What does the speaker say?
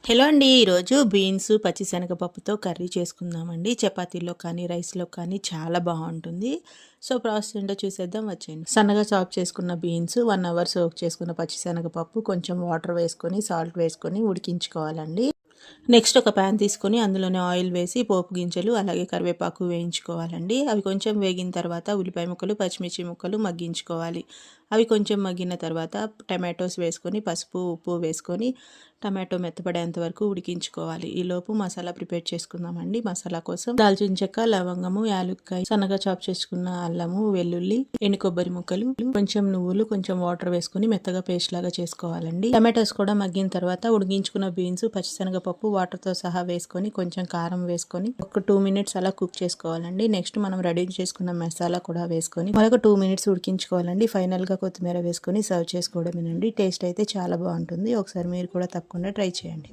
Hello అండి. ఈరోజు beans పచ్చిశనగపప్పుతో curry చేసుకుందామండి. చపాతీలో కానీ రైస్లో కానీ చాలా బాగుంటుంది. సో ప్రాసెస్ ఏంటో చూసేద్దాం, వచ్చేయండి. సన్నగా చాప్ చేసుకున్న బీన్స్, 1 అవర్ సోక్ చేసుకున్న పచ్చిశనగపప్పు, కొంచెం వాటర్ వేసుకొని సాల్ట్ వేసుకొని ఉడికించుకోవాలండి. నెక్స్ట్ ఒక ప్యాన్ తీసుకొని అందులోనే ఆయిల్ వేసి పోపు గింజలు అలాగే కరివేపాకు వేయించుకోవాలండి. అవి కొంచెం వేగిన తర్వాత ఉల్లిపాయ ముక్కలు, పచ్చిమిర్చి ముక్కలు మగ్గించుకోవాలి. అవి కొంచెం మగ్గిన తర్వాత టమాటోస్ వేసుకొని పసుపు ఉప్పు వేసుకొని టమాటో మెత్తపడేంత వరకు ఉడికించుకోవాలి. ఈలోపు మసాలా ప్రిపేర్ చేసుకుందామండి. మసాలా కోసం దాల్చిన చెక్క, లవంగము, యాలుక్కాయ, సన్నగా చాప్ చేసుకున్న అల్లము, వెల్లుల్లి, ఎండు కొబ్బరి ముక్కలు, కొంచెం నువ్వులు, కొంచెం వాటర్ వేసుకొని మెత్తగా పేస్ట్ లాగా చేసుకోవాలండి. టమాటోస్ కూడా మగ్గిన తర్వాత ఉడికించుకున్న బీన్స్, పచ్చిశనగపప్పు వాటర్తో సహా వేసుకొని కొంచెం కారం వేసుకొని ఒక 2 మినిట్స్ అలా కుక్ చేసుకోవాలండి. నెక్స్ట్ మనం రెడీ చేసుకున్న మసాలా కూడా వేసుకొని మరొక 2 మినిట్స్ ఉడికించుకోవాలండి. ఫైనల్గా కొత్తిమీర వేసుకొని సర్వ్ చేసుకోవడమేనండి. టేస్ట్ అయితే చాలా బాగుంటుంది. ఒకసారి మీరు కూడా తప్పకుండా ట్రై చేయండి.